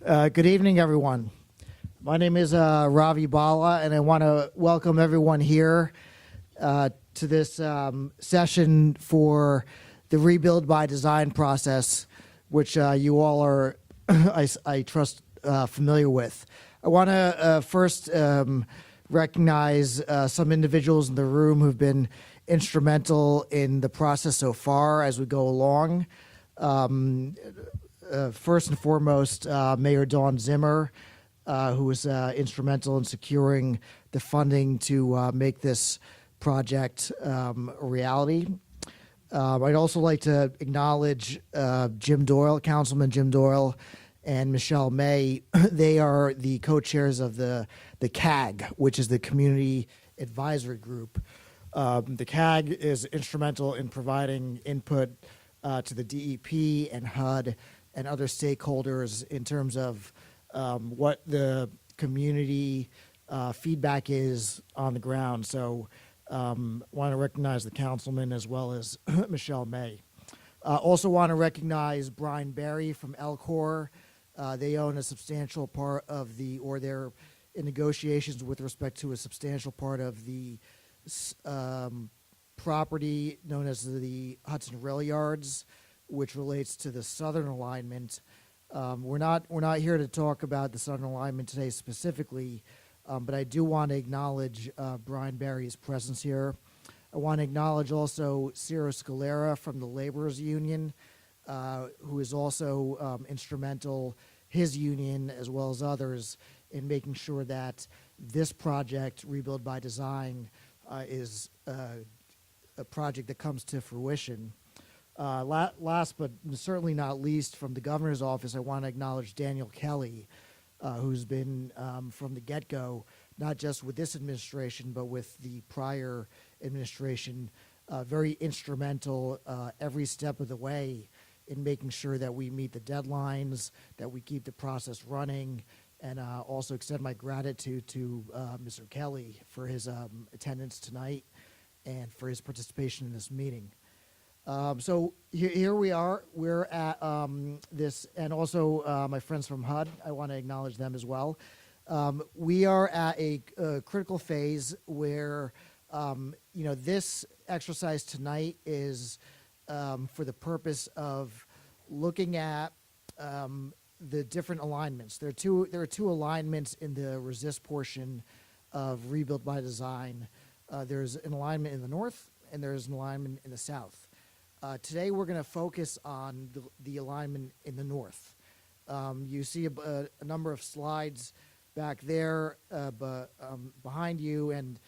Good evening, everyone. My name is Ravi Bala, and I want to welcome everyone here to this session for the Rebuild by Design process, which you all are, I trust, familiar with. I want to first recognize some individuals in the room who've been instrumental in the process so far as we go along. First and foremost, Mayor Dawn Zimmer, who was instrumental in securing the funding to make this project a reality. I'd also like to acknowledge Jim Doyle, Councilman Jim Doyle, and Michelle May. They are the co-chairs of the CAG, which is the Community Advisory Group. The CAG is instrumental in providing input to the DEP and HUD and other stakeholders in terms of what the community feedback is on the ground. So want to recognize the councilman as well as Michelle May. Also want to recognize Brian Berry from Elcor. They own a substantial part of they're in negotiations with respect to a substantial part of the property known as the Hudson Rail Yards, which relates to the southern alignment. We're not here to talk about the southern alignment today specifically, but I do want to acknowledge Brian Berry's presence here. I want to acknowledge also Ciro Scalera from the Laborers Union, who is also instrumental, his union as well as others, in making sure that this project, Rebuild by Design, is a project that comes to fruition. Last but certainly not least, from the governor's office, I want to acknowledge Daniel Kelly, who's been from the get-go, not just with this administration, but with the prior administration, very instrumental every step of the way in making sure that we meet the deadlines, that we keep the process running, and also extend my gratitude to Mr. Kelly for his attendance tonight and for his participation in this meeting. So here we are. We're at this, and also my friends from HUD, I want to acknowledge them as well. We are at a critical phase where, this exercise tonight is for the purpose of looking at the different alignments. There are two alignments in the resist portion of Rebuild by Design. There's an alignment in the north, and there's an alignment in the south. Today we're going to focus on the alignment in the north. You see a number of slides back there behind you, and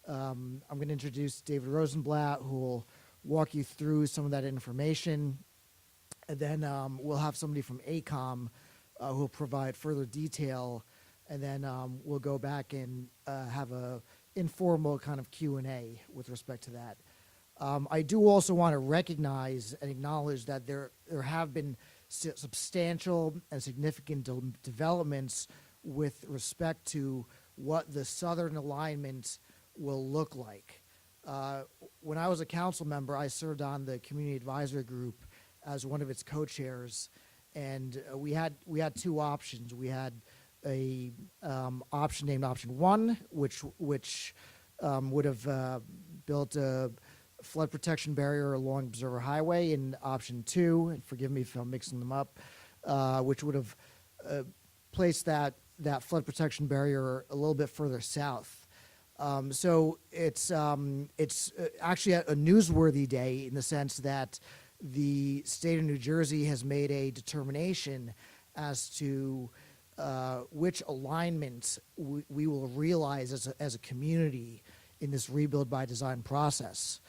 I'm going to introduce David Rosenblatt, who will walk you through some of that information. And then we'll have somebody from ACOM who will provide further detail, and then we'll go back and have a informal kind of Q&A with respect to that. I do also want to recognize and acknowledge that there have been substantial and significant developments with respect to what the southern alignment will look like. When I was a council member, I served on the Community Advisory Group as one of its co-chairs, and we had two options. We had a option named Option 1, which would have built a flood protection barrier along Observer Highway, and Option 2, and forgive me if I'm mixing them up, which would have placed that flood protection barrier a little bit further south. So it's actually a newsworthy day in the sense that the state of New Jersey has made a determination as to which alignment we will realize as a community in this Rebuild by Design process.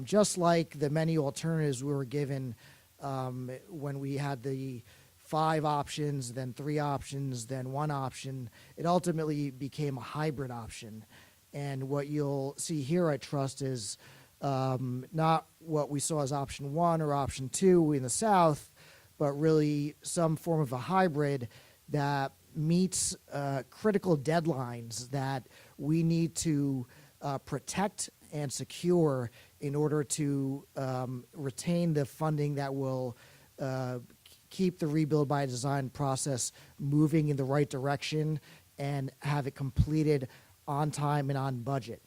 Just like the many alternatives we were given when we had the 5 options, then 3 options, then 1 option, it ultimately became a hybrid option. And what you'll see here, I trust, is not what we saw as Option 1 or Option 2 in the south, but really some form of a hybrid that meets critical deadlines that we need to protect and secure in order to retain the funding that will keep the rebuild by design process moving in the right direction and have it completed on time and on budget.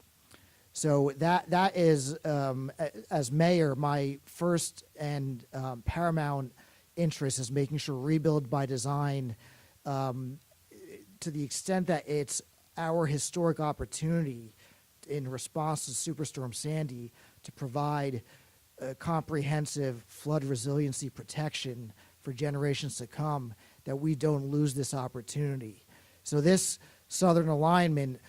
So that is, as mayor, my first and paramount interest is making sure rebuild by design, to the extent that it's our historic opportunity in response to Superstorm Sandy to provide comprehensive flood resiliency protection for generations to come, that we don't lose this opportunity. So this southern alignment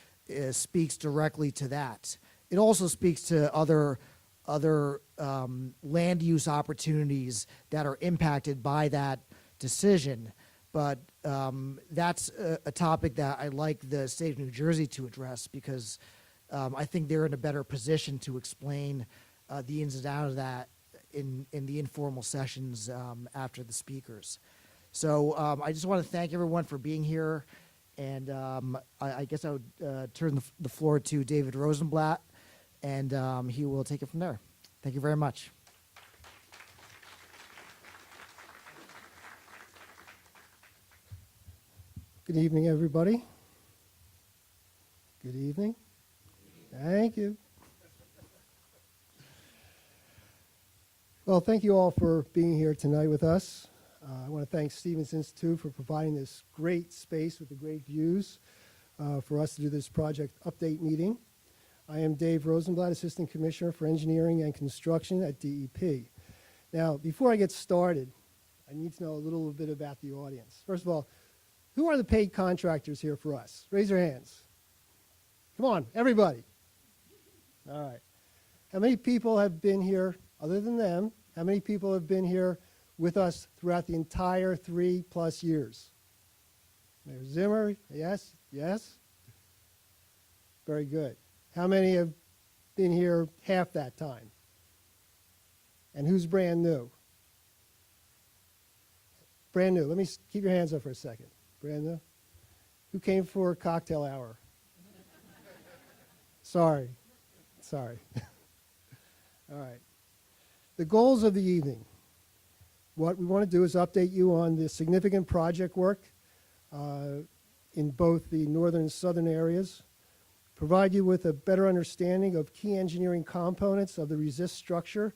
speaks directly to that. It also speaks to other land use opportunities that are impacted by that decision. But that's a topic that I'd like the state of New Jersey to address, because I think they're in a better position to explain the ins and outs of that in the informal sessions after the speakers. So I just want to thank everyone for being here. And I guess I would turn the floor to David Rosenblatt, and he will take it from there. Thank you very much. Good evening, everybody. Good evening. Thank you. Well, thank you all for being here tonight with us. I want to thank Stevens Institute for providing this great space with the great views for us to do this project update meeting. I am Dave Rosenblatt, Assistant Commissioner for Engineering and Construction at DEP. Now, before I get started, I need to know a little bit about the audience. First of all, who are the paid contractors here for us? Raise your hands. Come on, everybody. All right. How many people have been here, other than them, how many people have been here with us throughout the entire 3+ years? Mayor Zimmer, yes, yes. Very good. How many have been here half that time? And who's brand new? Brand new. Let me keep your hands up for a second. Brand new. Who came for cocktail hour? Sorry. All right. The goals of the evening. What we want to do is update you on the significant project work in both the northern and southern areas, provide you with a better understanding of key engineering components of the resist structure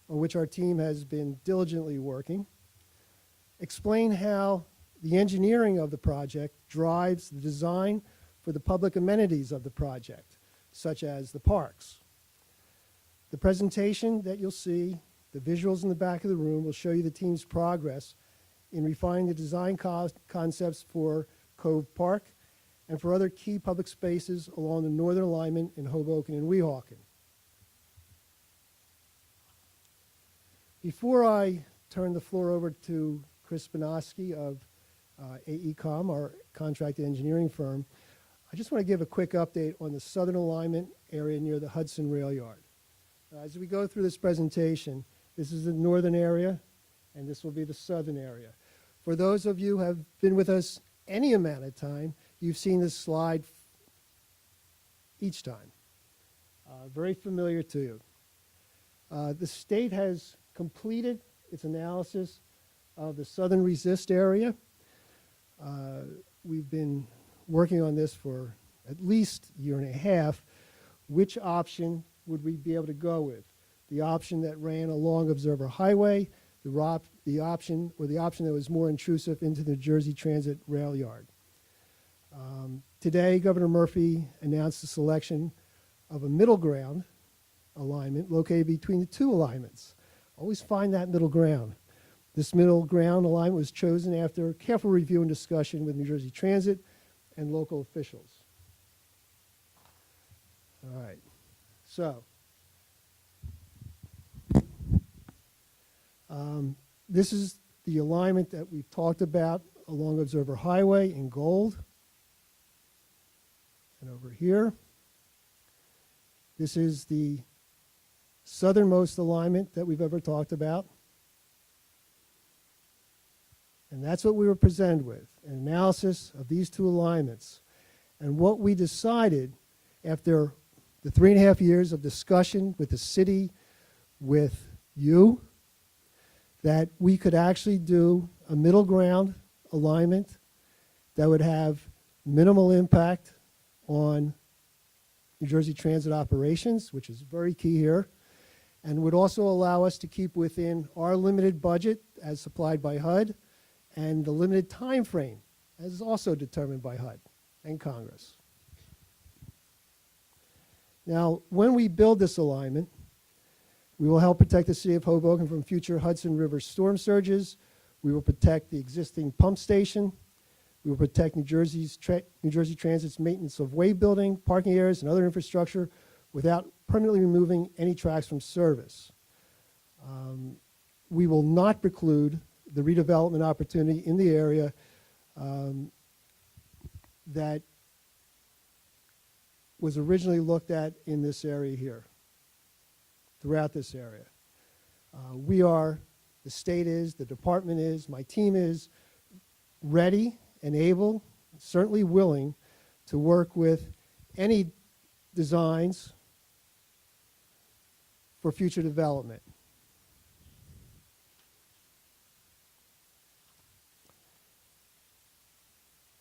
on which our team has been diligently working, explain how the engineering of the project drives the design for the public amenities of the project, such as the parks. The presentation that you'll see, the visuals in the back of the room, will show you the team's progress in refining the design concepts for Cove Park and for other key public spaces along the northern alignment in Hoboken and Weehawken. Before I turn the floor over to Chris Spinoski of AECOM, our contract engineering firm, I just want to give a quick update on the southern alignment area near the Hudson rail yard. As we go through this presentation, this is the northern area, and this will be the southern area. For those of you who have been with us any amount of time, you've seen this slide each time. Very familiar to you. The state has completed its analysis of the southern resist area. We've been working on this for at least a year and a half. Which option would we be able to go with? The option that ran along Observer Highway, the option that was more intrusive into the Jersey Transit rail yard. Today, Governor Murphy announced the selection of a middle ground alignment located between the two alignments. Always find that middle ground. This middle ground alignment was chosen after careful review and discussion with New Jersey Transit and local officials. All right, so this is the alignment that we've talked about along Observer Highway in gold. And over here, this is the southernmost alignment that we've ever talked about. And that's what we were presented with, an analysis of these two alignments. And what we decided after the 3.5 years of discussion with the city, with you, that we could actually do a middle ground alignment that would have minimal impact on New Jersey Transit operations, which is very key here, and would also allow us to keep within our limited budget as supplied by HUD and the limited time frame as is also determined by HUD and Congress. Now, when we build this alignment, we will help protect the city of Hoboken from future Hudson River storm surges. We will protect the existing pump station. We will protect New Jersey Transit's maintenance of way building, parking areas, and other infrastructure without permanently removing any tracks from service. We will not preclude the redevelopment opportunity in the area that was originally looked at in this area here, throughout this area. We are, the state is, the department is, my team is ready and able, certainly willing, to work with any designs for future development.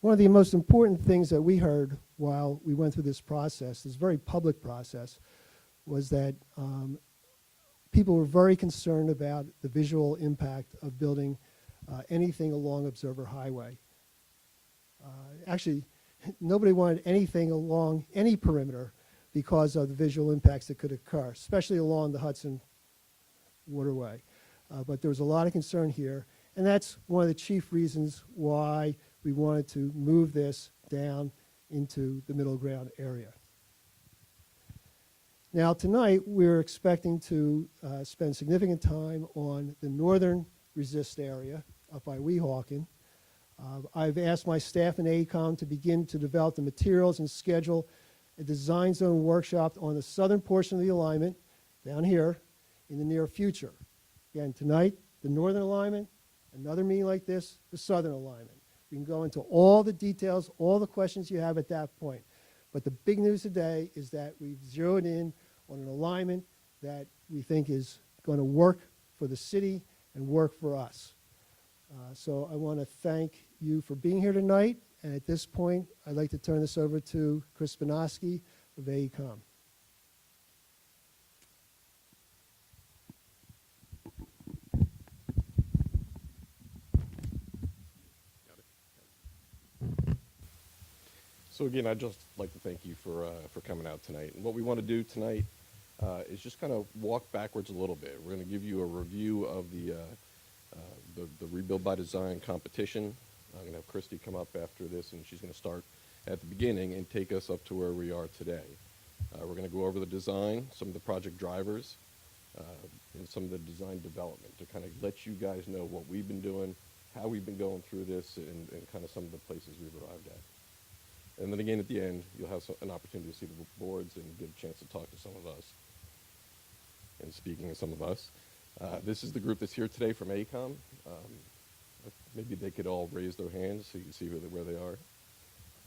One of the most important things that we heard while we went through this process, this very public process, was that people were very concerned about the visual impact of building anything along Observer Highway. Actually, nobody wanted anything along any perimeter because of the visual impacts that could occur, especially along the Hudson waterway. But there was a lot of concern here, and that's one of the chief reasons why we wanted to move this down into the middle ground area. Now tonight we're expecting to spend significant time on the northern resist area up by Weehawken. I've asked my staff in AECOM to begin to develop the materials and schedule a design zone workshop on the southern portion of the alignment down here in the near future. Again, tonight, the northern alignment, another meeting like this, the southern alignment. We can go into all the details, all the questions you have at that point. But the big news today is that we've zeroed in on an alignment that we think is going to work for the city and work for us. So I want to thank you for being here tonight. And at this point, I'd like to turn this over to Chris Spinoski of AECOM. So again, I'd just like to thank you for coming out tonight. And what we want to do tonight is just kind of walk backwards a little bit. We're going to give you a review of the Rebuild by Design competition. I'm going to have Christy come up after this, and she's going to start at the beginning and take us up to where we are today. We're going to go over the design, some of the project drivers, and some of the design development to kind of let you guys know what we've been doing, how we've been going through this, and kind of some of the places we've arrived at. And then again, at the end, you'll have an opportunity to see the boards and get a chance to talk to some of us. And speaking of some of us, this is the group that's here today from AECOM. Maybe they could all raise their hands so you can see where they are.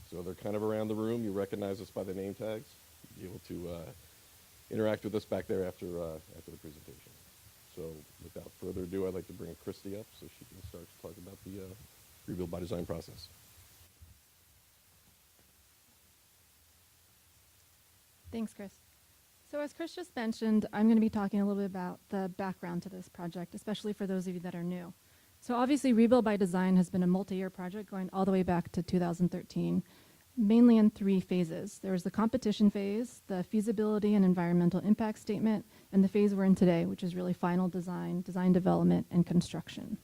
So they're kind of around the room. You recognize us by the name tags. You'll be able to interact with us back there after the presentation. So without further ado, I'd like to bring Christy up so she can start to talk about the Rebuild by Design process. Thanks, Chris. So as Chris just mentioned, I'm going to be talking a little bit about the background to this project, especially for those of you that are new. So obviously, Rebuild by Design has been a multi-year project going all the way back to 2013, mainly in 3 phases. There was the competition phase, the feasibility and environmental impact statement, and the phase we're in today, which is really final design, design development, and construction.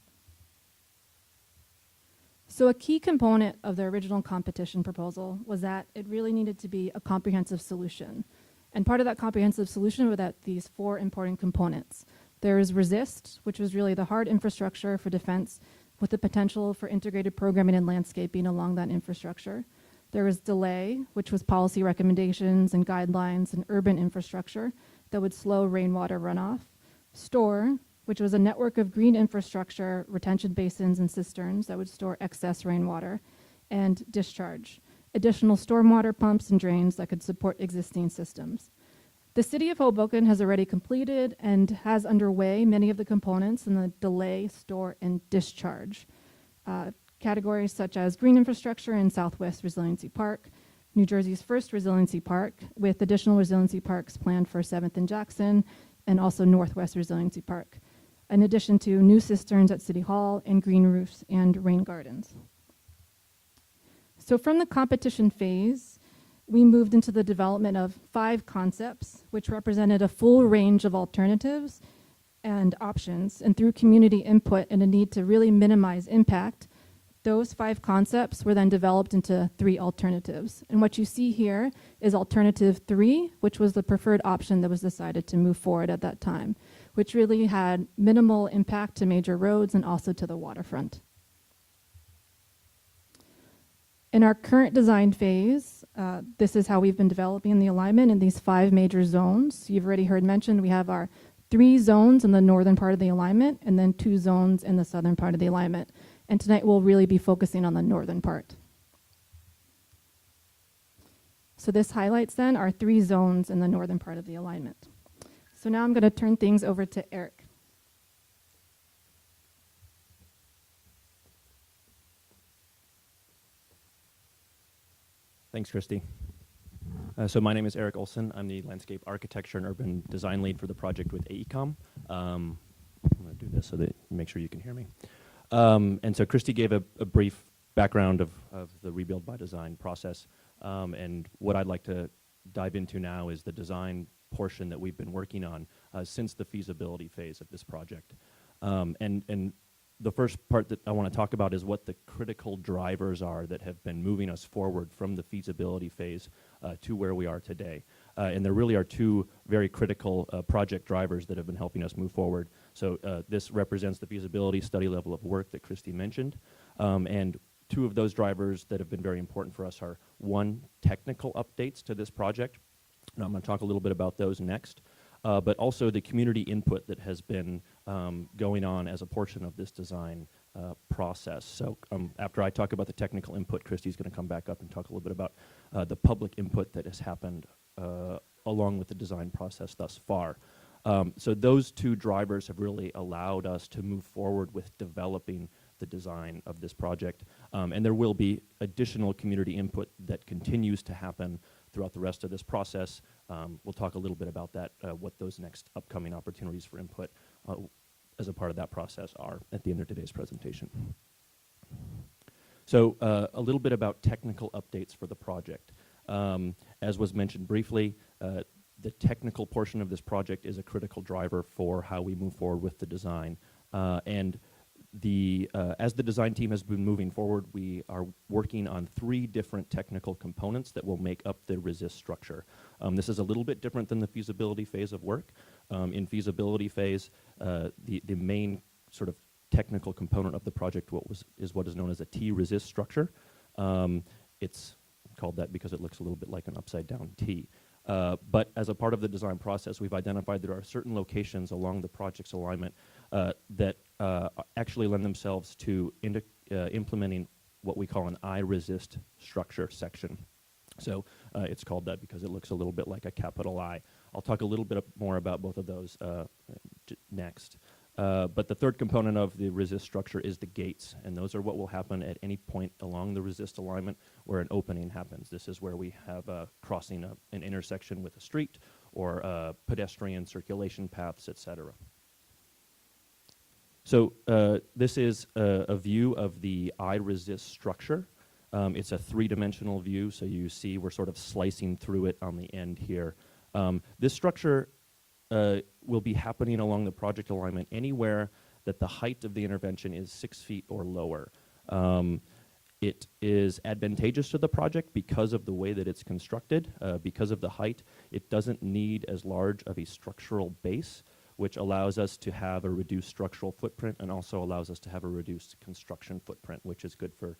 So a key component of the original competition proposal was that it really needed to be a comprehensive solution. And part of that comprehensive solution were that these 4 important components. There is resist, which was really the hard infrastructure for defense with the potential for integrated programming and landscaping along that infrastructure. There was delay, which was policy recommendations and guidelines and urban infrastructure that would slow rainwater runoff. Store, which was a network of green infrastructure, retention basins and cisterns that would store excess rainwater. And discharge, additional stormwater pumps and drains that could support existing systems. The city of Hoboken has already completed and has underway many of the components in the delay, store, and discharge. categories such as green infrastructure in Southwest Resiliency Park, New Jersey's first resiliency park, with additional resiliency parks planned for 7th and Jackson, and also Northwest Resiliency Park, in addition to new cisterns at City Hall and green roofs and rain gardens. So from the competition phase, we moved into the development of 5 concepts, which represented a full range of alternatives and options. And through community input and a need to really minimize impact, those 5 concepts were then developed into 3 alternatives. And what you see here is alternative 3, which was the preferred option that was decided to move forward at that time, which really had minimal impact to major roads and also to the waterfront. In our current design phase, this is how we've been developing the alignment in these 5 major zones. You've already heard mentioned we have our 3 zones in the northern part of the alignment and then 2 zones in the southern part of the alignment. And tonight we'll really be focusing on the northern part. So this highlights then our 3 zones in the northern part of the alignment. So now I'm going to turn things over to Eric. Thanks, Christy. So my name is Eric Olsen. I'm the landscape architecture and urban design lead for the project with AECOM. I'm going to do this so that you make sure you can hear me. And so Christy gave a brief background of the rebuild by design process. And what I'd like to dive into now is the design portion that we've been working on since the feasibility phase of this project. And the first part that I want to talk about is what the critical drivers are that have been moving us forward from the feasibility phase to where we are today. And there really are 2 very critical project drivers that have been helping us move forward. So this represents the feasibility study level of work that Christy mentioned. And 2 of those drivers that have been very important for us are, 1, technical updates to this project. And I'm going to talk a little bit about those next. But also the community input that has been going on as a portion of this design process. So after I talk about the technical input, Christy's going to come back up and talk a little bit about the public input that has happened along with the design process thus far. So those 2 drivers have really allowed us to move forward with developing the design of this project. And there will be additional community input that continues to happen throughout the rest of this process. We'll talk a little bit about that, what those next upcoming opportunities for input as a part of that process are at the end of today's presentation. So a little bit about technical updates for the project. As was mentioned briefly, the technical portion of this project is a critical driver for how we move forward with the design. And as the design team has been moving forward, we are working on 3 different technical components that will make up the resist structure. This is a little bit different than the feasibility phase of work. In feasibility phase, the main sort of technical component of the project is what is known as a T-resist structure. It's called that because it looks a little bit like an upside-down T. But as a part of the design process, we've identified there are certain locations along the project's alignment that actually lend themselves to implementing what we call an I-resist structure section. So it's called that because it looks a little bit like a capital I. I'll talk a little bit more about both of those next. But the third component of the resist structure is the gates, and those are what will happen at any point along the resist alignment where an opening happens. This is where we have crossing an intersection with a street or pedestrian circulation paths, etc. So this is a view of the I-resist structure. It's a 3-dimensional view, so you see we're sort of slicing through it on the end here. This structure will be happening along the project alignment anywhere that the height of the intervention is 6 feet or lower. It is advantageous to the project because of the way that it's constructed, because of the height. It doesn't need as large of a structural base, which allows us to have a reduced structural footprint and also allows us to have a reduced construction footprint, which is good for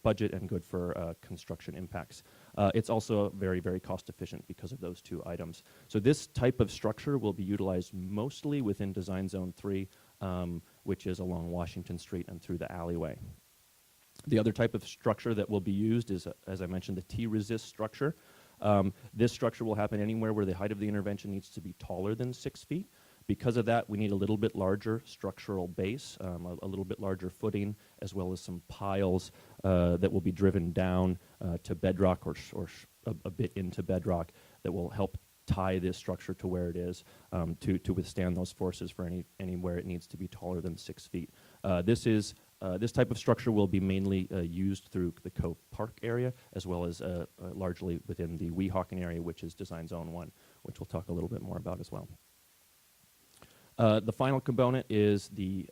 budget and good for construction impacts. It's also very, very cost efficient because of those 2 items. So this type of structure will be utilized mostly within Design Zone 3, which is along Washington Street and through the alleyway. The other type of structure that will be used is, as I mentioned, the T-resist structure. This structure will happen anywhere where the height of the intervention needs to be taller than 6 feet. Because of that, we need a little bit larger structural base, a little bit larger footing, as well as some piles that will be driven down to bedrock or a bit into bedrock that will help tie this structure to where it is to withstand those forces for anywhere it needs to be taller than 6 feet. This type of structure will be mainly used through the Cove Park area, as well as largely within the Weehawken area, which is Design Zone 1, which we'll talk a little bit more about as well. The final component is the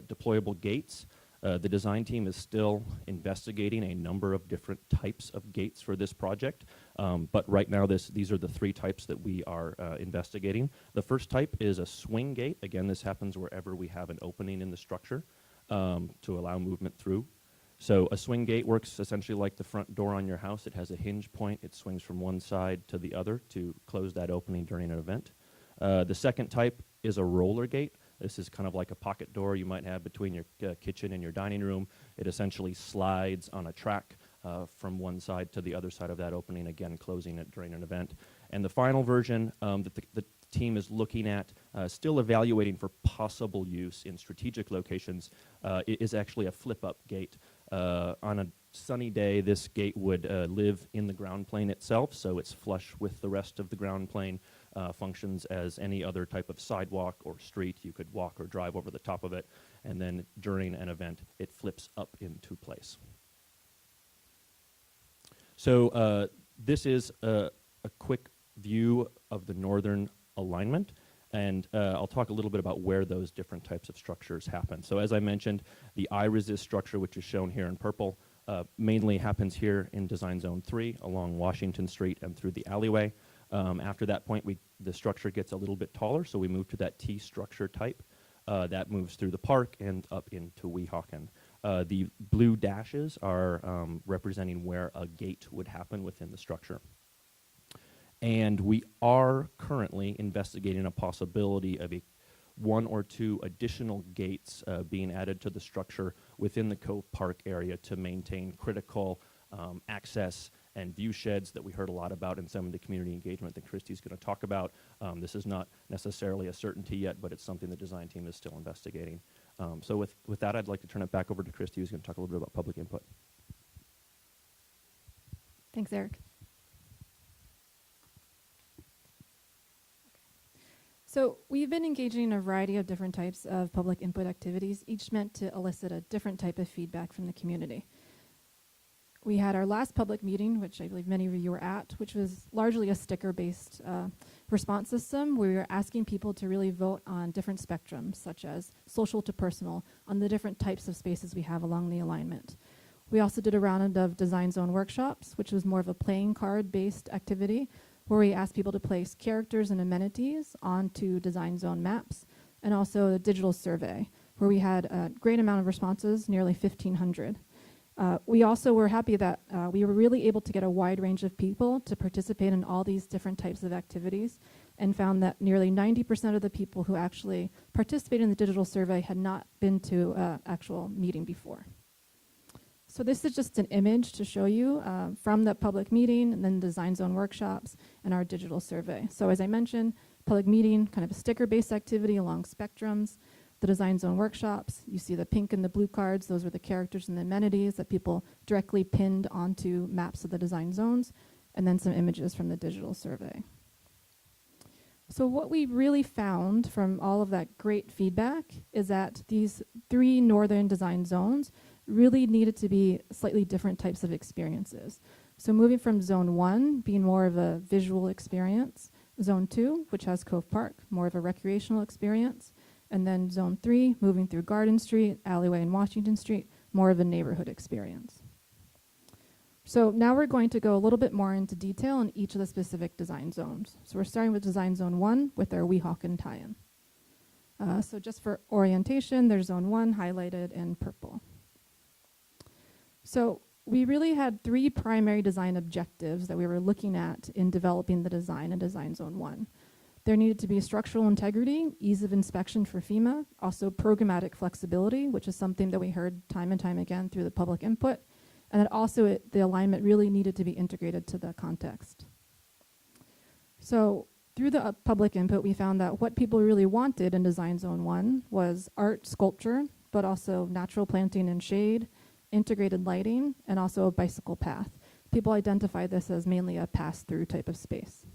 deployable gates. The design team is still investigating a number of different types of gates for this project, but right now these are the 3 types that we are investigating. The first type is a swing gate. Again, this happens wherever we have an opening in the structure to allow movement through. So a swing gate works essentially like the front door on your house. It has a hinge point. It swings from one side to the other to close that opening during an event. The second type is a roller gate. This is kind of like a pocket door you might have between your kitchen and your dining room. It essentially slides on a track from one side to the other side of that opening, again closing it during an event. And the final version that the team is looking at, still evaluating for possible use in strategic locations, is actually a flip-up gate. On a sunny day, this gate would live in the ground plane itself, so it's flush with the rest of the ground plane, functions as any other type of sidewalk or street. You could walk or drive over the top of it, and then during an event, it flips up into place. So this is a quick view of the northern alignment, and I'll talk a little bit about where those different types of structures happen. So as I mentioned, the I-resist structure, which is shown here in purple, mainly happens here in Design Zone 3 along Washington Street and through the alleyway. After that point, the structure gets a little bit taller, so we move to that T structure type. That moves through the park and up into Weehawken. The blue dashes are representing where a gate would happen within the structure. And we are currently investigating a possibility of 1 or 2 additional gates being added to the structure within the Cove Park area to maintain critical access and view sheds that we heard a lot about in some of the community engagement that Christy's going to talk about. This is not necessarily a certainty yet, but it's something the design team is still investigating. So with that, I'd like to turn it back over to Christy, who's going to talk a little bit about public input. Thanks, Eric. So we've been engaging in a variety of different types of public input activities, each meant to elicit a different type of feedback from the community. We had our last public meeting, which I believe many of you were at, which was largely a sticker-based response system where we were asking people to really vote on different spectrums, such as social to personal, on the different types of spaces we have along the alignment. We also did a round of design zone workshops, which was more of a playing card-based activity, where we asked people to place characters and amenities onto design zone maps, and also a digital survey, where we had a great amount of responses, nearly 1,500. We also were happy that we were really able to get a wide range of people to participate in all these different types of activities, and found that nearly 90% of the people who actually participated in the digital survey had not been to an actual meeting before. So this is just an image to show you from the public meeting, and then design zone workshops, and our digital survey. So as I mentioned, public meeting, kind of a sticker-based activity along spectrums. The design zone workshops, you see the pink and the blue cards, those were the characters and the amenities that people directly pinned onto maps of the design zones, and then some images from the digital survey. So what we really found from all of that great feedback is that these 3 northern design zones really needed to be slightly different types of experiences. So moving from Zone 1 being more of a visual experience, Zone 2, which has Cove Park, more of a recreational experience, and then Zone 3, moving through Garden Street, Alleyway, and Washington Street, more of a neighborhood experience. So now we're going to go a little bit more into detail on each of the specific design zones. So we're starting with Design Zone 1 with our Weehawken tie-in. So just for orientation, there's Zone 1 highlighted in purple. So we really had 3 primary design objectives that we were looking at in developing the design in Design Zone 1. There needed to be structural integrity, ease of inspection for FEMA, also programmatic flexibility, which is something that we heard time and time again through the public input, and that also the alignment really needed to be integrated to the context. So through the public input, we found that what people really wanted in Design Zone 1 was art, sculpture, but also natural planting and shade, integrated lighting, and also a bicycle path. People identify this as mainly a pass-through type of space.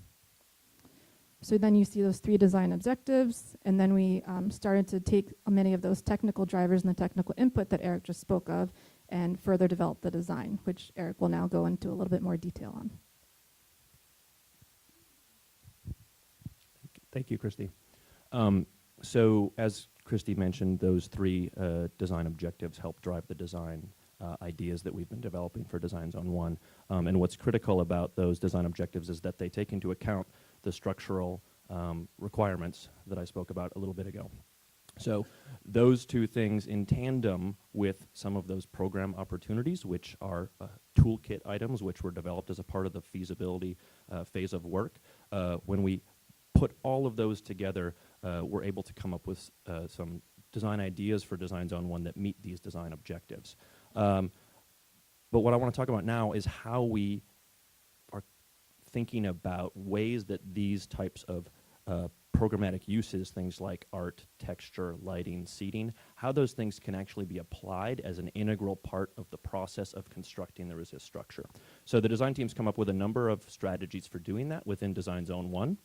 So then you see those 3 design objectives, and then we started to take many of those technical drivers and the technical input that Eric just spoke of and further develop the design, which Eric will now go into a little bit more detail on. Thank you, Christy. So as Christy mentioned, those 3 design objectives help drive the design ideas that we've been developing for Design Zone 1. And what's critical about those design objectives is that they take into account the structural requirements that I spoke about a little bit ago. So those 2 things in tandem with some of those program opportunities, which are toolkit items, which were developed as a part of the feasibility phase of work. When we put all of those together, we're able to come up with some design ideas for Design Zone 1 that meet these design objectives. But what I want to talk about now is how we are thinking about ways that these types of programmatic uses, things like art, texture, lighting, seating, how those things can actually be applied as an integral part of the process of constructing the resist structure. So the design teams come up with a number of strategies for doing that within Design Zone 1.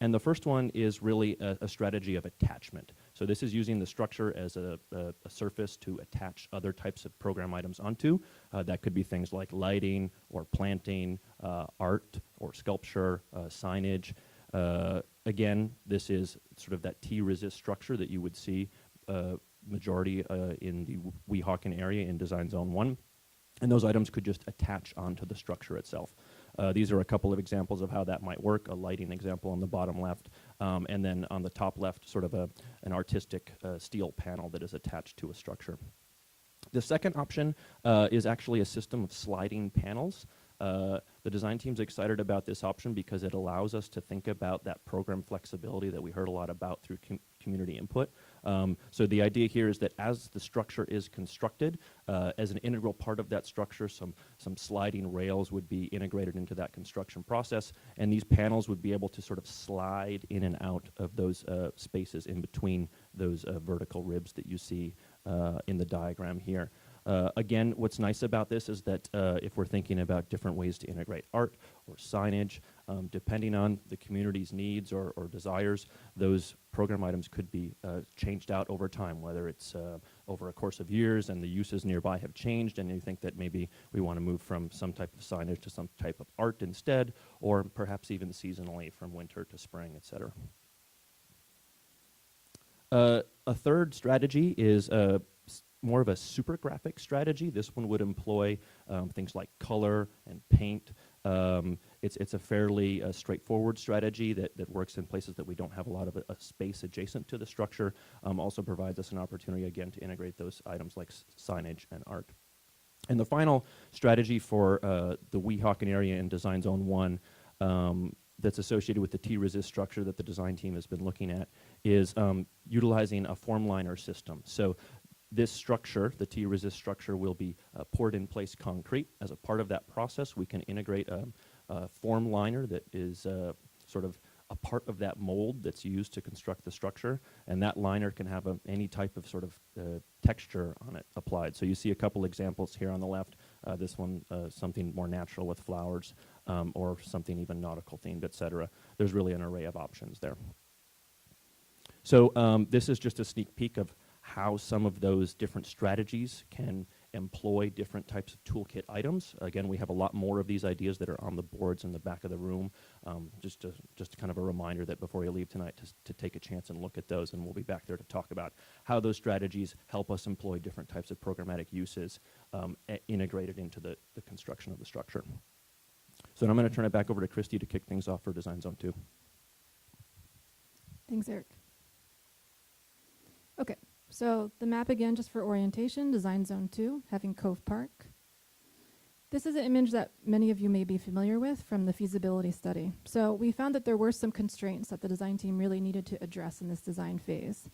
And the first one is really a strategy of attachment. So this is using the structure as a surface to attach other types of program items onto. That could be things like lighting or planting, art or sculpture, signage. Again, this is sort of that T-resist structure that you would see majority in the Weehawken area in Design Zone 1. And those items could just attach onto the structure itself. These are a couple of examples of how that might work, a lighting example on the bottom left, and then on the top left, sort of an artistic steel panel that is attached to a structure. The second option is actually a system of sliding panels. The design team's excited about this option because it allows us to think about that program flexibility that we heard a lot about through community input. So the idea here is that as the structure is constructed, as an integral part of that structure, some sliding rails would be integrated into that construction process, and these panels would be able to sort of slide in and out of those spaces in between those vertical ribs that you see in the diagram here. Again, what's nice about this is that if we're thinking about different ways to integrate art or signage, depending on the community's needs or desires, those program items could be changed out over time, whether it's over a course of years and the uses nearby have changed and you think that maybe we want to move from some type of signage to some type of art instead, or perhaps even seasonally from winter to spring, et cetera. A third strategy is more of a super graphic strategy. This one would employ things like color and paint. It's a fairly straightforward strategy that works in places that we don't have a lot of a space adjacent to the structure. Also provides us an opportunity, again, to integrate those items like signage and art. And the final strategy for the Weehawken area in Design Zone 1 that's associated with the T-resist structure that the design team has been looking at is utilizing a form liner system. So this structure, the T-resist structure, will be poured in place concrete. As a part of that process, we can integrate a form liner that is sort of a part of that mold that's used to construct the structure, and that liner can have any type of sort of texture on it applied. So you see a couple examples here on the left. This one, something more natural with flowers, or something even nautical themed, et cetera. There's really an array of options there. So this is just a sneak peek of how some of those different strategies can employ different types of toolkit items. Again, we have a lot more of these ideas that are on the boards in the back of the room. Just kind of a reminder that before you leave tonight to take a chance and look at those, and we'll be back there to talk about how those strategies help us employ different types of programmatic uses integrated into the construction of the structure. So now I'm going to turn it back over to Christy to kick things off for Design Zone 2. Thanks, Eric. Okay. So the map again, just for orientation, Design Zone 2, having Cove Park. This is an image that many of you may be familiar with from the feasibility study. So we found that there were some constraints that the design team really needed to address in this design phase.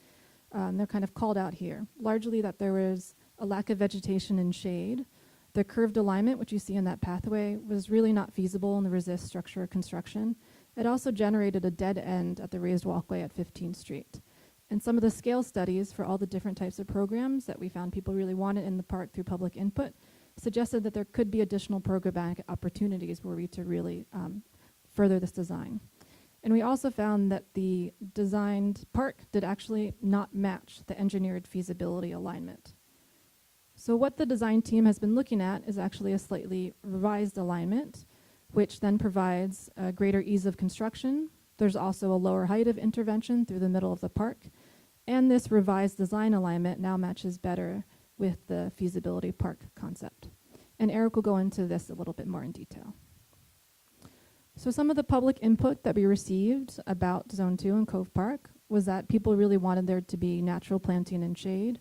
They're kind of called out here. Largely that there was a lack of vegetation and shade. The curved alignment, which you see in that pathway, was really not feasible in the resist structure construction. It also generated a dead end at the raised walkway at 15th Street. And some of the scale studies for all the different types of programs that we found people really wanted in the park through public input suggested that there could be additional programmatic opportunities were we to really further this design. And we also found that the designed park did actually not match the engineered feasibility alignment. So what the design team has been looking at is actually a slightly revised alignment, which then provides a greater ease of construction. There's also a lower height of intervention through the middle of the park. And this revised design alignment now matches better with the feasibility park concept. And Eric will go into this a little bit more in detail. So some of the public input that we received about Zone 2 and Cove Park was that people really wanted there to be natural planting and shade.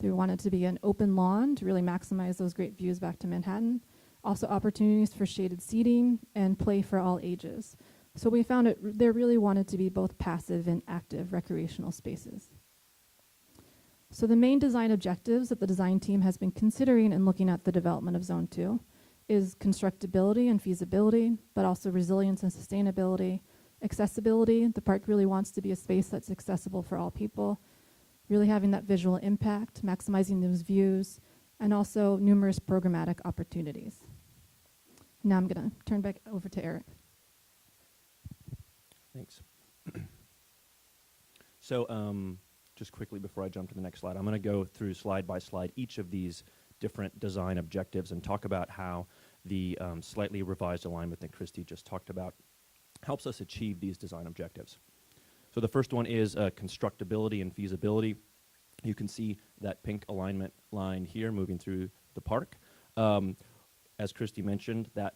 They wanted to be an open lawn to really maximize those great views back to Manhattan. Also opportunities for shaded seating and play for all ages. So we found there really wanted to be both passive and active recreational spaces. So the main design objectives that the design team has been considering in looking at the development of Zone 2 is constructability and feasibility, but also resilience and sustainability, accessibility. The park really wants to be a space that's accessible for all people, really having that visual impact, maximizing those views, and also numerous programmatic opportunities. Now I'm going to turn back over to Eric. Thanks. So just quickly before I jump to the next slide, I'm going to go through slide by slide each of these different design objectives and talk about how the slightly revised alignment that Christy just talked about helps us achieve these design objectives. So the first one is constructability and feasibility. You can see that pink alignment line here moving through the park. As Christy mentioned, that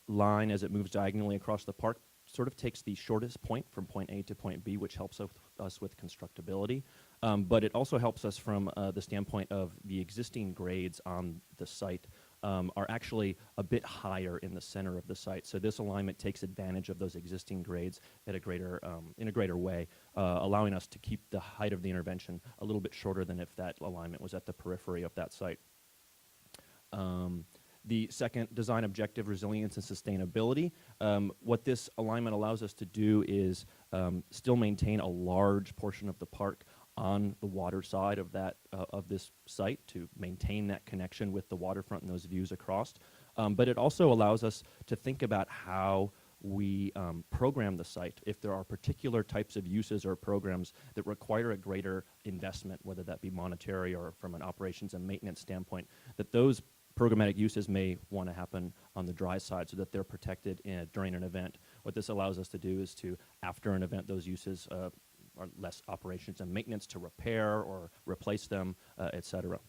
line as it moves diagonally across the park sort of takes the shortest point from point A to point B, which helps us with constructability. But it also helps us from the standpoint of the existing grades on the site are actually a bit higher in the center of the site. So this alignment takes advantage of those existing grades at a greater, in a greater way, allowing us to keep the height of the intervention a little bit shorter than if that alignment was at the periphery of that site. The second design objective, resilience and sustainability. What this alignment allows us to do is still maintain a large portion of the park on the water side of that of this site to maintain that connection with the waterfront and those views across. But it also allows us to think about how we program the site. If there are particular types of uses or programs that require a greater investment, whether that be monetary or from an operations and maintenance standpoint, that those programmatic uses may want to happen on the dry side so that they're protected during an event. What this allows us to do is to, after an event, those uses are less operations and maintenance to repair or replace them, et cetera.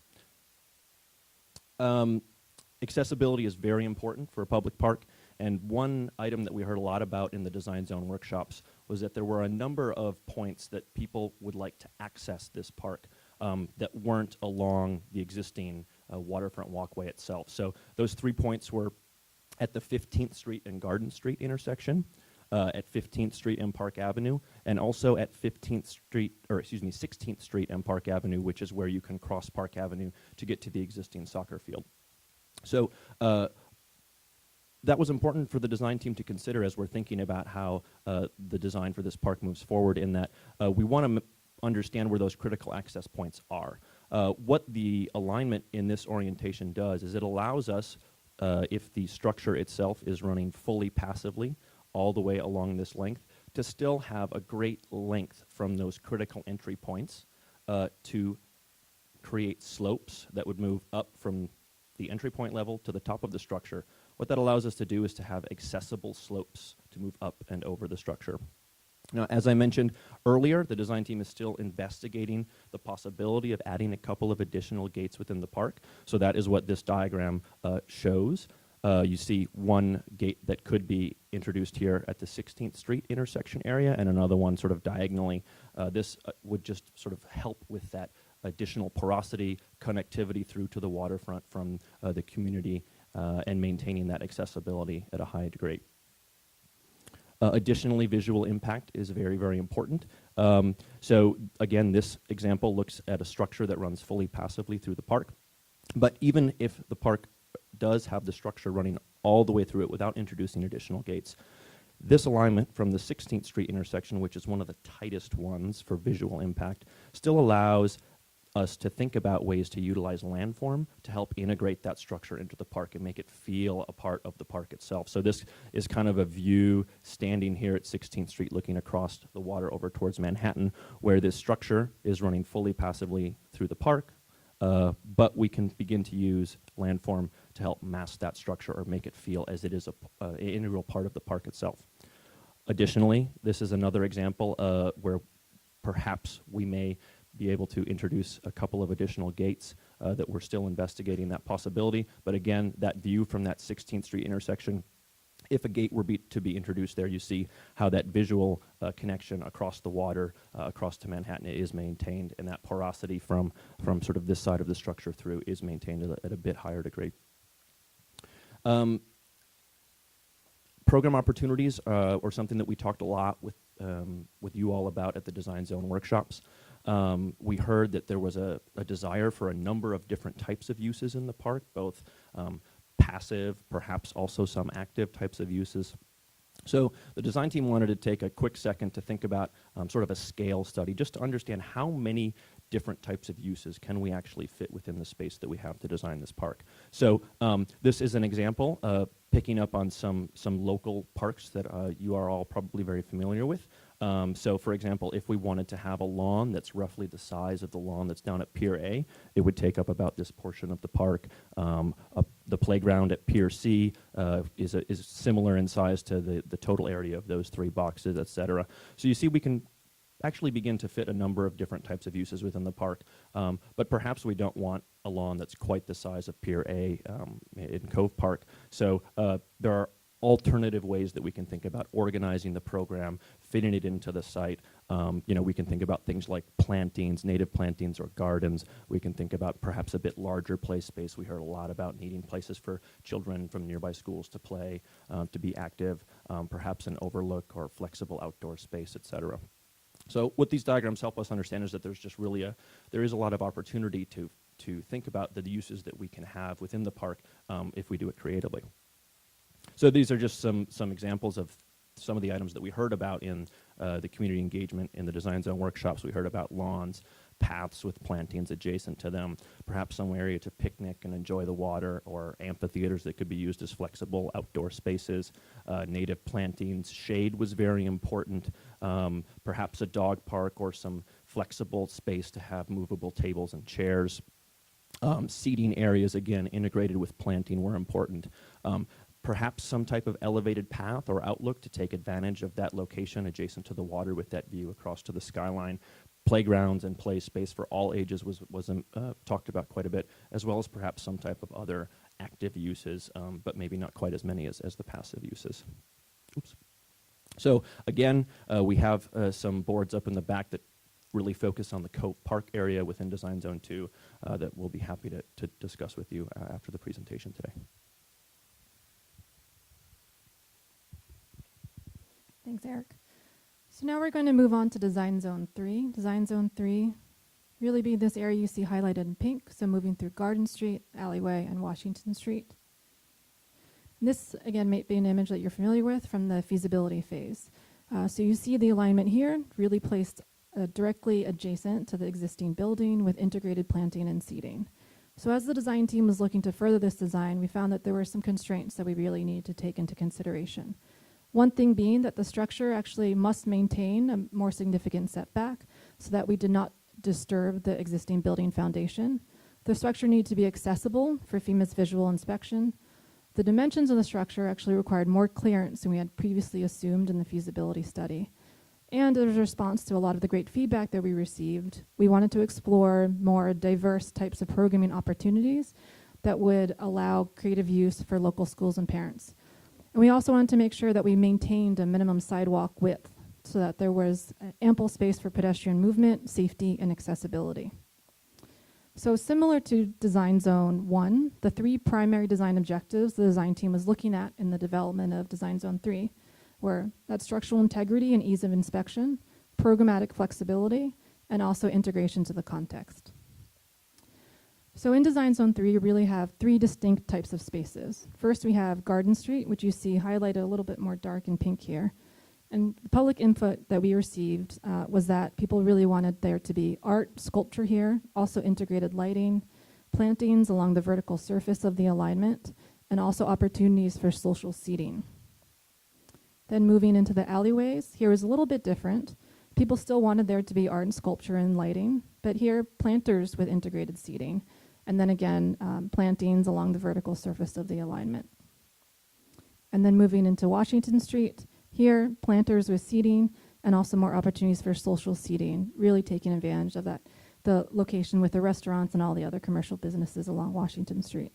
Accessibility is very important for a public park, and one item that we heard a lot about in the design zone workshops was that there were a number of points that people would like to access this park that weren't along the existing waterfront walkway itself. So those 3 points were at the 15th Street and Garden Street intersection, at 15th Street and Park Avenue, and also at 15th Street, or excuse me, 16th Street and Park Avenue, which is where you can cross Park Avenue to get to the existing soccer field. So that was important for the design team to consider as we're thinking about how the design for this park moves forward, in that we want to understand where those critical access points are. What the alignment in this orientation does is it allows us, if the structure itself is running fully passively all the way along this length, to still have a great length from those critical entry points to create slopes that would move up from the entry point level to the top of the structure. What that allows us to do is to have accessible slopes to move up and over the structure. Now, as I mentioned earlier, the design team is still investigating the possibility of adding a couple of additional gates within the park. So that is what this diagram shows. You see one gate that could be introduced here at the 16th Street intersection area, and another one sort of diagonally. This would just sort of help with that additional porosity, connectivity through to the waterfront from the community, and maintaining that accessibility at a high degree. Additionally, visual impact is very, very important. So again, this example looks at a structure that runs fully passively through the park. But even if the park does have the structure running all the way through it without introducing additional gates, This alignment from the 16th Street intersection, which is one of the tightest ones for visual impact, still allows us to think about ways to utilize landform to help integrate that structure into the park and make it feel a part of the park itself. So this is kind of a view standing here at 16th Street looking across the water over towards Manhattan, where this structure is running fully passively through the park, but we can begin to use landform to help mask that structure or make it feel as it is an integral part of the park itself. Additionally, this is another example where perhaps we may be able to introduce a couple of additional gates that we're still investigating that possibility. But again, that view from that 16th Street intersection, if a gate were to be introduced there, you see how that visual connection across the water, across to Manhattan is maintained, and that porosity from sort of this side of the structure through is maintained at a bit higher degree. Program opportunities are something that we talked a lot with you all about at the Design Zone workshops. We heard that there was a desire for a number of different types of uses in the park, both passive, perhaps also some active types of uses. So the design team wanted to take a quick second to think about sort of a scale study, just to understand how many different types of uses can we actually fit within the space that we have to design this park. So this is an example picking up on some local parks that you are all probably very familiar with. So for example, if we wanted to have a lawn that's roughly the size of the lawn that's down at Pier A, it would take up about this portion of the park. The playground at Pier C is similar in size to the total area of those three boxes, et cetera. So you see we can actually begin to fit a number of different types of uses within the park, but perhaps we don't want a lawn that's quite the size of Pier A in Cove Park. So there are alternative ways that we can think about organizing the program, fitting it into the site. We can think about things like plantings, native plantings or gardens. We can think about perhaps a bit larger play space. We heard a lot about needing places for children from nearby schools to play, to be active, perhaps an overlook or flexible outdoor space, et cetera. So what these diagrams help us understand is that there's just really there is a lot of opportunity to think about the uses that we can have within the park if we do it creatively. So these are just some examples of some of the items that we heard about in the community engagement in the Design Zone workshops. We heard about lawns, paths with plantings adjacent to them, perhaps some area to picnic and enjoy the water, or amphitheaters that could be used as flexible outdoor spaces, native plantings. Shade was very important, perhaps a dog park or some flexible space to have movable tables and chairs. Seating areas, again, integrated with planting were important. Perhaps some type of elevated path or outlook to take advantage of that location adjacent to the water with that view across to the skyline. Playgrounds and play space for all ages was talked about quite a bit, as well as perhaps some type of other active uses, but maybe not quite as many as the passive uses. Oops. So again, we have some boards up in the back that really focus on the Cove Park area within Design Zone 2 that we'll be happy to discuss with you after the presentation today. Thanks, Eric. So now we're going to move on to Design Zone 3. Design Zone 3 really be this area you see highlighted in pink, so moving through Garden Street, Alleyway, and Washington Street. This, again, may be an image that you're familiar with from the feasibility phase. So you see the alignment here, really placed directly adjacent to the existing building with integrated planting and seating. So as the design team was looking to further this design, we found that there were some constraints that we really needed to take into consideration. One thing being that the structure actually must maintain a more significant setback so that we did not disturb the existing building foundation. The structure needed to be accessible for FEMA's visual inspection. The dimensions of the structure actually required more clearance than we had previously assumed in the feasibility study. And as a response to a lot of the great feedback that we received, we wanted to explore more diverse types of programming opportunities that would allow creative use for local schools and parents. And we also wanted to make sure that we maintained a minimum sidewalk width so that there was ample space for pedestrian movement, safety, and accessibility. So similar to Design Zone 1, the three primary design objectives the design team was looking at in the development of Design Zone 3 were that structural integrity and ease of inspection, programmatic flexibility, and also integration to the context. So in Design Zone 3, you really have three distinct types of spaces. First, we have Garden Street, which you see highlighted a little bit more dark in pink here. And the public input that we received was that people really wanted there to be art, sculpture here, also integrated lighting, plantings along the vertical surface of the alignment, and also opportunities for social seating. Then moving into the alleyways, here is a little bit different. People still wanted there to be art and sculpture and lighting, but here planters with integrated seating. And then again, plantings along the vertical surface of the alignment. And then moving into Washington Street, here planters with seating and also more opportunities for social seating, really taking advantage of that, the location with the restaurants and all the other commercial businesses along Washington Street.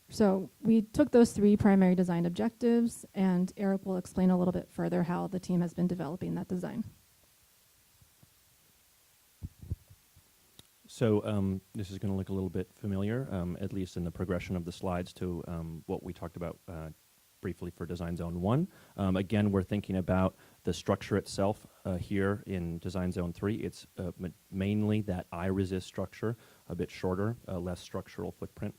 So we took those three primary design objectives, and Eric will explain a little bit further how the team has been developing that design. So this is going to look a little bit familiar, at least in the progression of the slides, to what we talked about briefly for Design Zone 1. Again, we're thinking about the structure itself here in Design Zone 3. It's mainly that I-resist structure, a bit shorter, less structural footprint,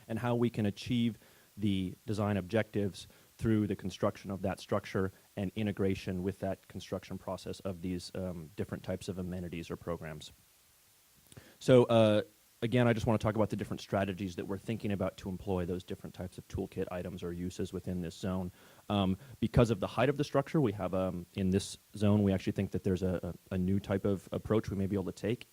and how we can achieve the design objectives through the construction of that structure and integration with that construction process of these different types of amenities or programs. So again, I just want to talk about the different strategies that we're thinking about to employ those different types of toolkit items or uses within this zone. Because of the height of the structure, we have in this zone, we actually think that there's a new type of approach we may be able to take.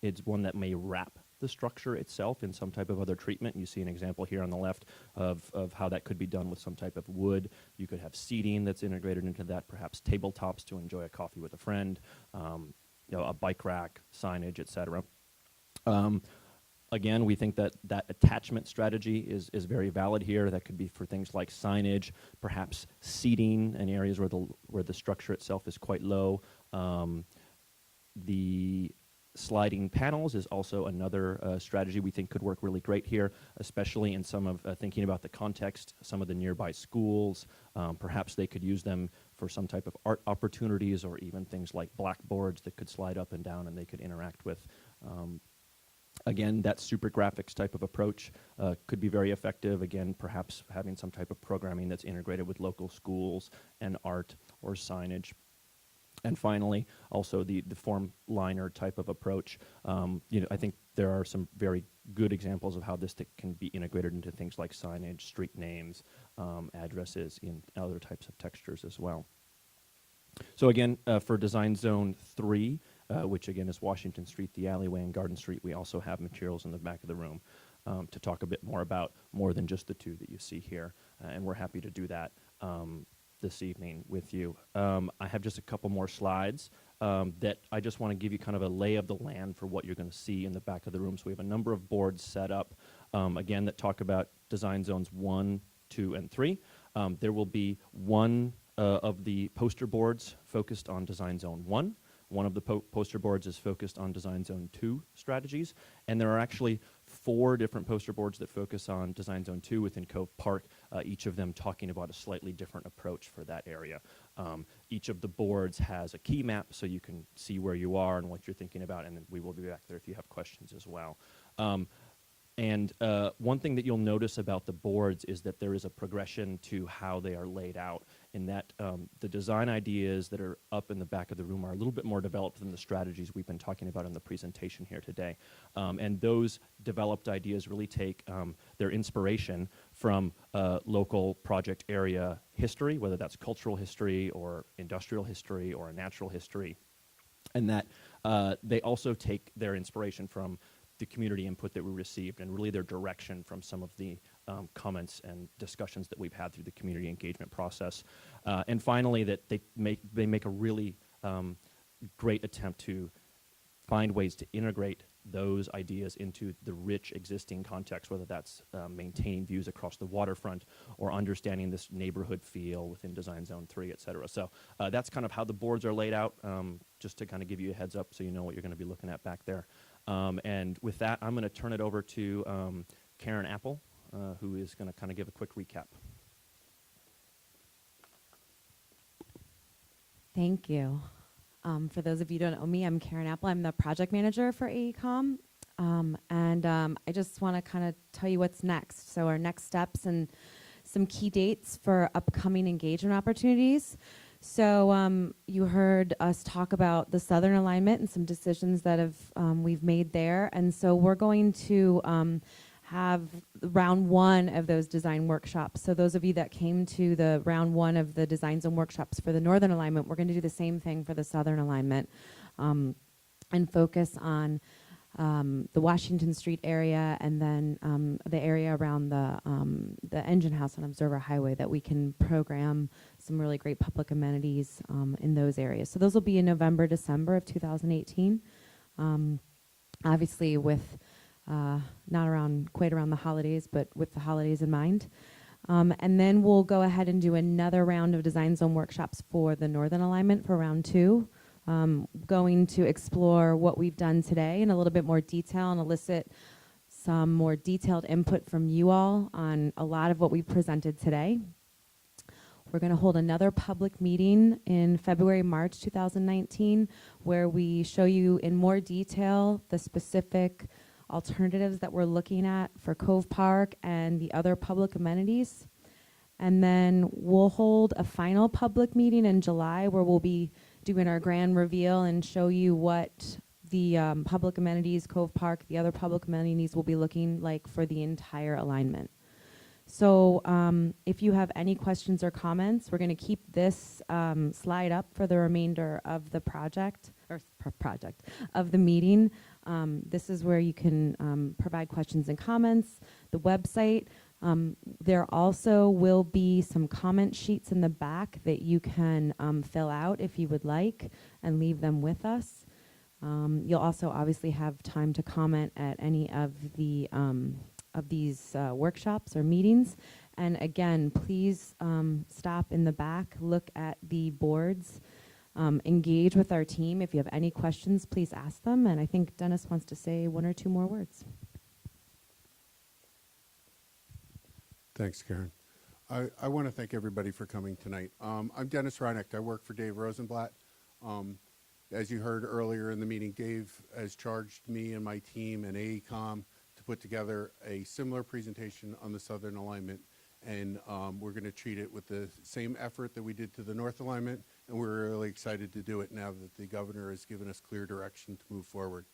It's one that may wrap the structure itself in some type of other treatment. You see an example here on the left of how that could be done with some type of wood. You could have seating that's integrated into that, perhaps tabletops to enjoy a coffee with a friend, a bike rack, signage, etc. Again, we think that that attachment strategy is very valid here. That could be for things like signage, perhaps seating in areas where the structure itself is quite low. The sliding panels is also another strategy we think could work really great here, especially in some of thinking about the context, some of the nearby schools. Perhaps they could use them for some type of art opportunities, or even things like blackboards that could slide up and down and they could interact with. Again, that super graphics type of approach could be very effective. Again, perhaps having some type of programming that's integrated with local schools and art or signage. And finally, also the form liner type of approach. I think there are some very good examples of how this can be integrated into things like signage, street names, addresses, in other types of textures as well. So again, for Design Zone 3, which again is Washington Street, the alleyway, and Garden Street, we also have materials in the back of the room to talk a bit more about more than just the two that you see here. And we're happy to do that this evening with you. I have just a couple more slides that I just want to give you kind of a lay of the land for what you're going to see in the back of the room. So we have a number of boards set up, again, that talk about Design Zones 1, 2, and 3. There will be one of the poster boards focused on Design Zone 1. One of the poster boards is focused on Design Zone 2 strategies, and there are actually 4 different poster boards that focus on Design Zone 2 within Cove Park, each of them talking about a slightly different approach for that area. Each of the boards has a key map so you can see where you are and what you're thinking about, and then we will be back there if you have questions as well. And one thing that you'll notice about the boards is that there is a progression to how they are laid out, in that the design ideas that are up in the back of the room are a little bit more developed than the strategies we've been talking about in the presentation here today. And those developed ideas really take their inspiration from local project area history, whether that's cultural history or industrial history or a natural history, and that they also take their inspiration from the community input that we received, and really their direction from some of the comments and discussions that we've had through the community engagement process. And finally, that they make a really great attempt to find ways to integrate those ideas into the rich existing context, whether that's maintaining views across the waterfront or understanding this neighborhood feel within Design Zone 3, et cetera. So that's kind of how the boards are laid out, just to kind of give you a heads up so you know what you're going to be looking at back there. And with that, I'm going to turn it over to Karen Apple, who is going to kind of give a quick recap. Thank you. For those of you who don't know me, I'm Karen Apple. I'm the project manager for AECOM. I just want to kind of tell you what's next. So our next steps and some key dates for upcoming engagement opportunities. So you heard us talk about the southern alignment and some decisions that we've made there. And so we're going to have round one of those design workshops. So those of you that came to the round one of the design zone workshops for the northern alignment, we're going to do the same thing for the southern alignment, and focus on the Washington Street area, and then the area around the engine house on Observer Highway, that we can program some really great public amenities in those areas. So those will be in November, December of 2018. Obviously with not quite around the holidays, but with the holidays in mind. And then we'll go ahead and do another round of design zone workshops for the northern alignment for round two. Going to explore what we've done today in a little bit more detail and elicit some more detailed input from you all on a lot of what we presented today. We're going to hold another public meeting in February, March 2019, where we show you in more detail the specific alternatives that we're looking at for Cove Park and the other public amenities. And then we'll hold a final public meeting in July where we'll be doing our grand reveal and show you what the public amenities, Cove Park, the other public amenities will be looking like for the entire alignment. So if you have any questions or comments, we're going to keep this slide up for the remainder of the of the meeting. This is where you can provide questions and comments. The website. There also will be some comment sheets in the back that you can fill out if you would like and leave them with us. You'll also obviously have time to comment at any of these workshops or meetings. And again, please stop in the back, look at the boards, engage with our team. If you have any questions, please ask them. And I think Dennis wants to say one or two more words. Thanks, Karen. I want to thank everybody for coming tonight. I'm Dennis Reinecht. I work for Dave Rosenblatt. As you heard earlier in the meeting, Dave has charged me and my team and AECOM to put together a similar presentation on the southern alignment. And we're going to treat it with the same effort that we did to the north alignment. And we're really excited to do it now that the governor has given us clear direction to move forward.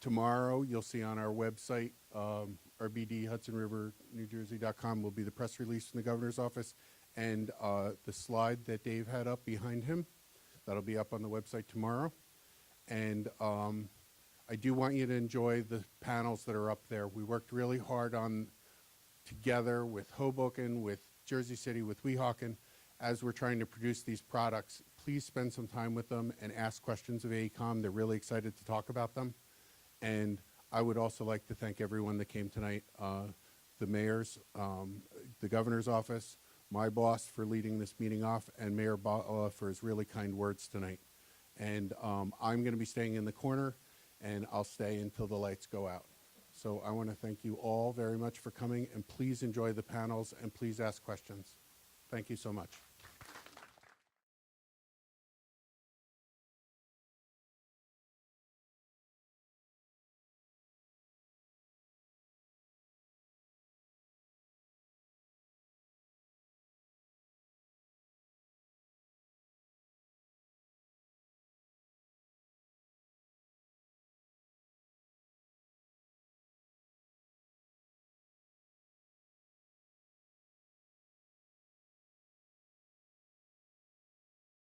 Tomorrow, you'll see on our website, RBD, HudsonRiverNewJersey.com, will be the press release from the governor's office, and the slide that Dave had up behind him. That'll be up on the website tomorrow. And I do want you to enjoy the panels that are up there. We worked really hard on together with Hoboken, with Jersey City, with Weehawken, as we're trying to produce these products. Please spend some time with them and ask questions of AECOM. They're really excited to talk about them. And I would also like to thank everyone that came tonight, the mayors, the governor's office, my boss for leading this meeting off, and Mayor Bala for his really kind words tonight. And I'm going to be staying in the corner, and I'll stay until the lights go out. So I want to thank you all very much for coming, and please enjoy the panels, and please ask questions. Thank you so much.